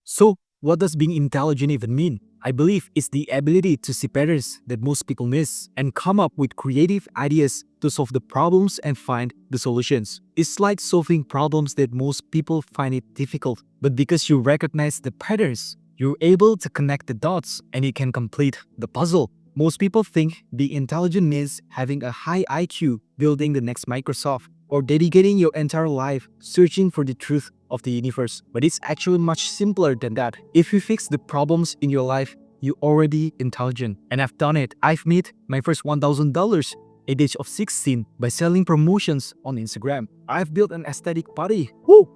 So, what does being intelligent even mean? I believe it's the ability to see patterns that most people miss and come up with creative ideas to solve the problems and find the solutions. It's like solving problems that most people find it difficult, but because you recognize the patterns, you're able to connect the dots and you can complete the puzzle. Most people think being intelligent means having a high IQ, building the next Microsoft, or dedicating your entire life searching for the truth of the universe. But it's actually much simpler than that. If you fix the problems in your life, you're already intelligent. And I've done it. I've made my first $1,000 at the age of 16 by selling promotions on Instagram. I've built an aesthetic body. Woo!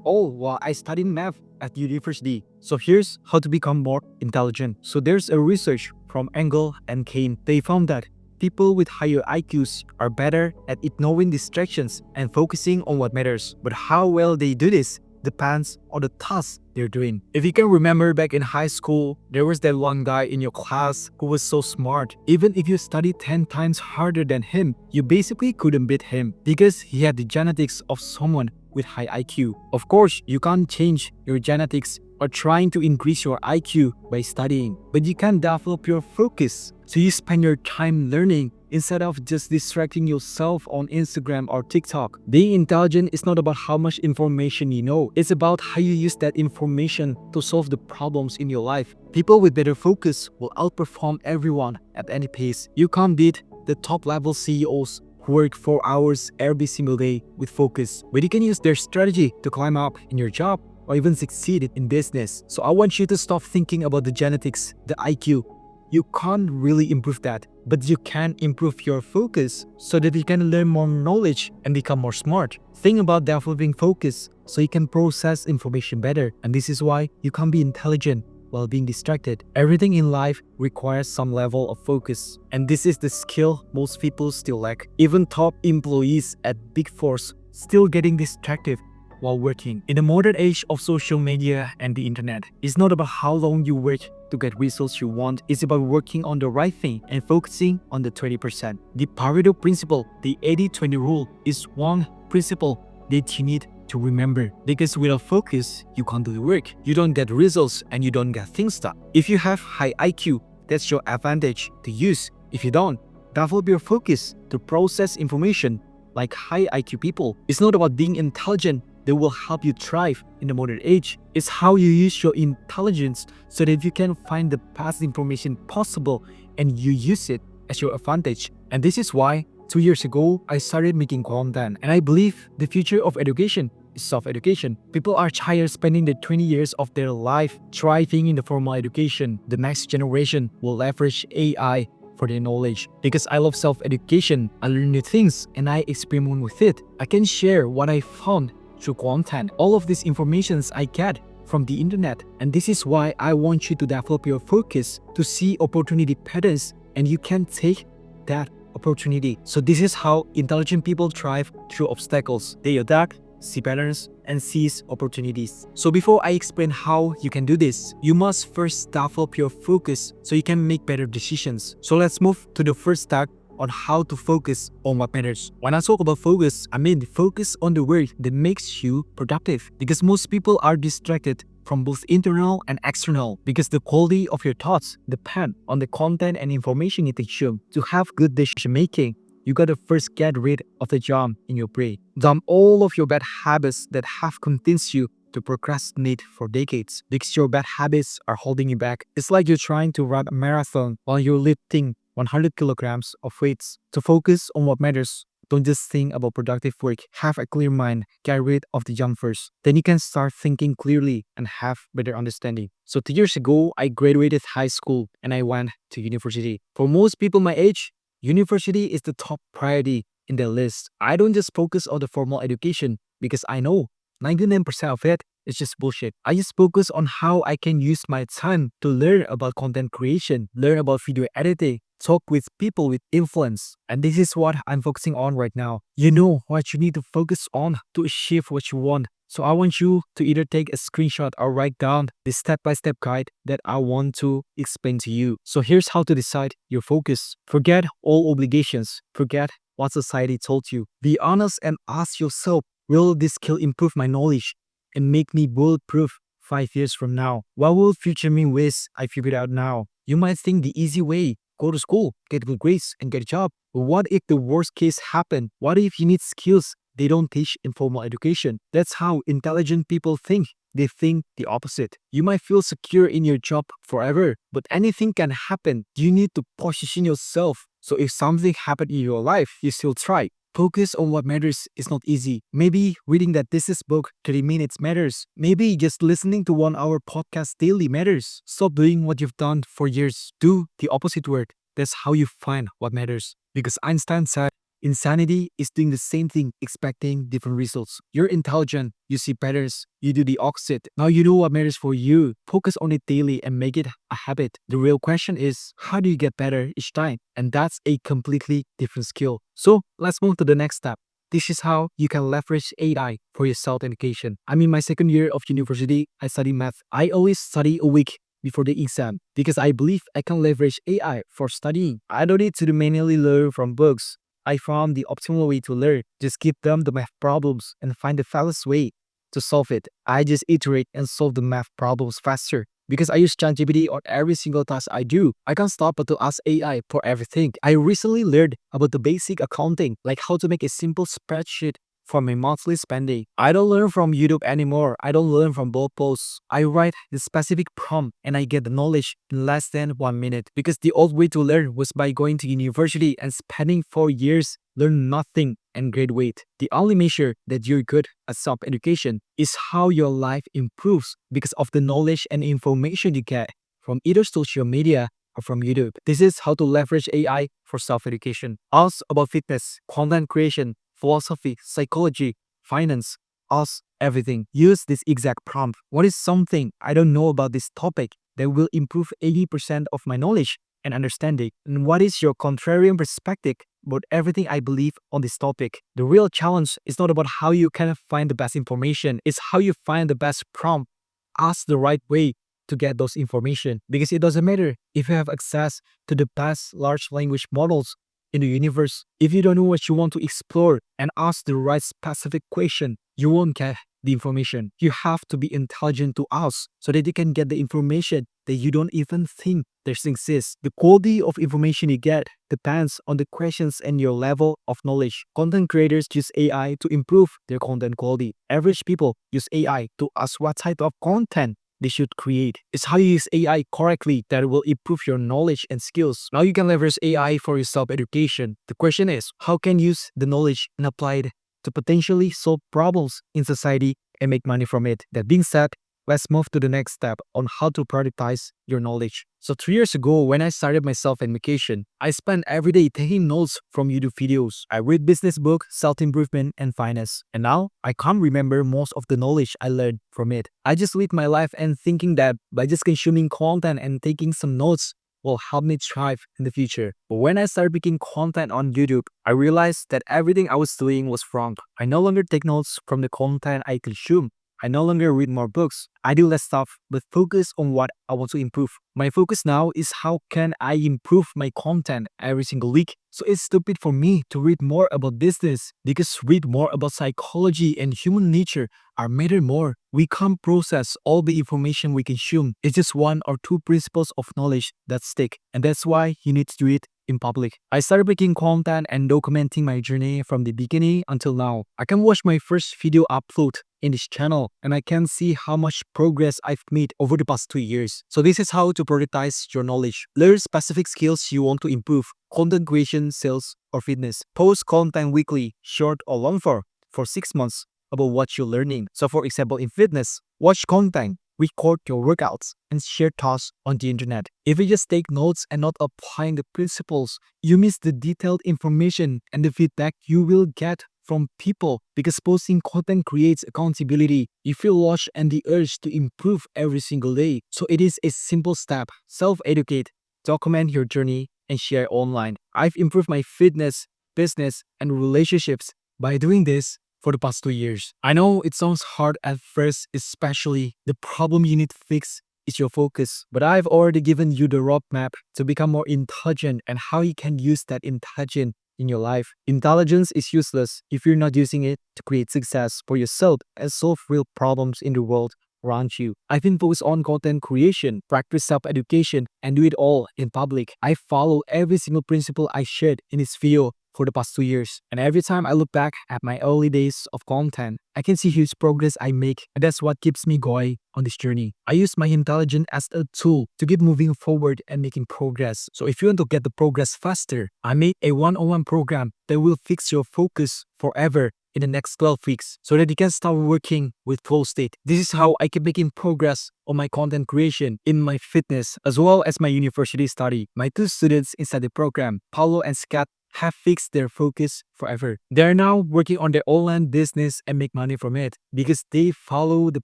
All while I studied math at university. So here's how to become more intelligent. So there's a research from Engel and Kane. They found that people with higher IQs are better at ignoring distractions and focusing on what matters. But how well they do this depends on the task they're doing. If you can remember back in high school, there was that one guy in your class who was so smart. Even if you studied 10 times harder than him, you basically couldn't beat him because he had the genetics of someone with high IQ. Of course, you can't change your genetics or trying to increase your IQ by studying, but you can develop your focus so you spend your time learning instead of just distracting yourself on Instagram or TikTok. Being intelligent is not about how much information you know, it's about how you use that information to solve the problems in your life. People with better focus will outperform everyone at any pace. You can't beat the top level CEOs who work 4 hours every single day with focus, but you can use their strategy to climb up in your job or even succeed in business. So I want you to stop thinking about the genetics, the IQ. You can't really improve that, but you can improve your focus so that you can learn more knowledge and become more smart. Think about developing focus so you can process information better, and this is why you can't be intelligent while being distracted. Everything in life requires some level of focus, and this is the skill most people still lack. Even top employees at big fours still getting distracted while working. In the modern age of social media and the internet, it's not about how long you work to get results you want, it's about working on the right thing and focusing on the 20%. The Pareto principle, the 80-20 rule, is one principle that you need to remember, because without focus, you can't do the work. You don't get results and you don't get things done. If you have high IQ, that's your advantage to use. If you don't, develop your focus to process information like high IQ people. It's not about being intelligent that will help you thrive in the modern age. It's how you use your intelligence so that you can find the best information possible and you use it as your advantage. And this is why 2 years ago, I started making content, and I believe the future of education is self-education. People are tired of spending the 20 years of their life thriving in the formal education. The next generation will leverage AI for their knowledge. Because I love self-education, I learn new things and I experiment with it. I can share what I found through content. All of these informations I get from the internet, and this is why I want you to develop your focus to see opportunity patterns, and you can take that opportunity. So this is how intelligent people thrive through obstacles. They adapt, see patterns, and seize opportunities. So before I explain how you can do this, you must first develop your focus so you can make better decisions. So let's move to the first step on how to focus on what matters. When I talk about focus, I mean focus on the work that makes you productive, because most people are distracted from both internal and external, because the quality of your thoughts depend on the content and information you consume. To have good decision making, you gotta first get rid of the junk in your brain. Dump all of your bad habits that have convinced you to procrastinate for decades, because your bad habits are holding you back. It's like you're trying to run a marathon while you're lifting 100 kilograms of weights. To focus on what matters, don't just think about productive work. Have a clear mind. Get rid of the junk first. Then you can start thinking clearly and have better understanding. So 2 years ago, I graduated high school and I went to university. For most people my age, university is the top priority in their list. I don't just focus on the formal education because I know 99% of it is just bullshit. I just focus on how I can use my time to learn about content creation, learn about video editing, talk with people with influence. And this is what I'm focusing on right now. You know what you need to focus on to achieve what you want. So I want you to either take a screenshot or write down the step-by-step guide that I want to explain to you. So here's how to decide your focus. Forget all obligations. Forget what society told you. Be honest and ask yourself, will this skill improve my knowledge and make me bulletproof 5 years from now? What will future me wish I figured out now? You might think the easy way, go to school, get good grades, and get a job. But what if the worst case happened? What if you need skills they don't teach in formal education? That's how intelligent people think. They think the opposite. You might feel secure in your job forever, but anything can happen. You need to position yourself. So if something happened in your life, you still try. Focus on what matters is not easy. Maybe reading that thesis book 30 minutes matters. Maybe just listening to 1 hour podcast daily matters. Stop doing what you've done for years. Do the opposite work. That's how you find what matters. Because Einstein said, insanity is doing the same thing, expecting different results. You're intelligent, you see patterns, you do the opposite. Now you know what matters for you. Focus on it daily and make it a habit. The real question is, how do you get better each time? And that's a completely different skill. So let's move to the next step. This is how you can leverage AI for your self-education. I'm in my second year of university. I study math. I always study a week before the exam because I believe I can leverage AI for studying. I don't need to manually learn from books. I found the optimal way to learn. Just give them the math problems and find the fastest way to solve it. I just iterate and solve the math problems faster. Because I use ChatGPT on every single task I do, I can't stop but to ask AI for everything. I recently learned about the basic accounting, like how to make a simple spreadsheet for my monthly spending. I don't learn from YouTube anymore. I don't learn from blog posts. I write the specific prompt and I get the knowledge in less than 1 minute. Because the old way to learn was by going to university and spending 4 years learn nothing and graduate. The only measure that you're good at self-education is how your life improves because of the knowledge and information you get from either social media or from YouTube. This is how to leverage AI for self-education. Ask about fitness, content creation, philosophy, psychology, finance, ask everything. Use this exact prompt. What is something I don't know about this topic that will improve 80% of my knowledge and understanding? And what is your contrarian perspective about everything I believe on this topic? The real challenge is not about how you can find the best information, it's how you find the best prompt. Ask the right way to get those information, because it doesn't matter if you have access to the best large language models in the universe. If you don't know what you want to explore and ask the right specific question, you won't get the information. You have to be intelligent to ask so that you can get the information that you don't even think there's exists. The quality of information you get depends on the questions and your level of knowledge. Content creators use AI to improve their content quality. Average people use AI to ask what type of content they should create. It's how you use AI correctly that will improve your knowledge and skills. Now you can leverage AI for your self-education. The question is, how can you use the knowledge and apply it to potentially solve problems in society and make money from it? That being said, let's move to the next step on how to productize your knowledge. So 3 years ago, when I started my self-education, I spent every day taking notes from YouTube videos. I read business books, self-improvement, and finance. And now, I can't remember most of the knowledge I learned from it. I just live my life and thinking that by just consuming content and taking some notes will help me thrive in the future. But when I started making content on YouTube, I realized that everything I was doing was wrong. I no longer take notes from the content I consume. I no longer read more books. I do less stuff, but focus on what I want to improve. My focus now is how can I improve my content every single week. So it's stupid for me to read more about business, because read more about psychology and human nature are matter more. We can't process all the information we consume. It's just 1 or 2 principles of knowledge that stick. And that's why you need to do it in public. I started making content and documenting my journey from the beginning until now. I can watch my first video upload in this channel and I can see how much progress I've made over the past 2 years. So this is how to productize your knowledge. Learn specific skills you want to improve: content creation, sales, or fitness. Post content weekly, short or long for 6 months about what you're learning. So for example, in fitness, watch content, record your workouts, and share thoughts on the internet. If you just take notes and not applying the principles, you miss the detailed information and the feedback you will get from people, because posting content creates accountability. You feel lost and the urge to improve every single day. So it is a simple step. Self-educate, document your journey, and share online. I've improved my fitness, business, and relationships by doing this for the past 2 years. I know it sounds hard at first, especially the problem you need to fix is your focus. But I've already given you the roadmap to become more intelligent and how you can use that intelligence in your life. Intelligence is useless if you're not using it to create success for yourself and solve real problems in the world around you. I've been focused on content creation, practice self-education, and do it all in public. I follow every single principle I shared in this video for the past 2 years. And every time I look back at my early days of content, I can see huge progress I make, and that's what keeps me going on this journey. I use my intelligence as a tool to keep moving forward and making progress. So if you want to get the progress faster, I made a one-on-one program that will fix your focus forever in the next 12 weeks so that you can start working with flow state. This is how I keep making progress on my content creation, in my fitness, as well as my university study. My two students inside the program, Paulo and Scott, have fixed their focus forever. They are now working on their online business and make money from it because they follow the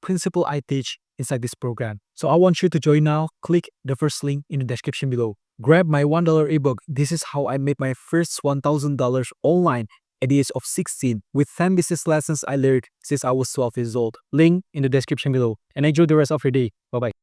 principle I teach inside this program. So I want you to join now. Click the first link in the description below. Grab my $1 ebook. This is how I made my first $1,000 online at the age of 16 with 10 business lessons I learned since I was 12 years old. Link in the description below. And enjoy the rest of your day. Bye-bye.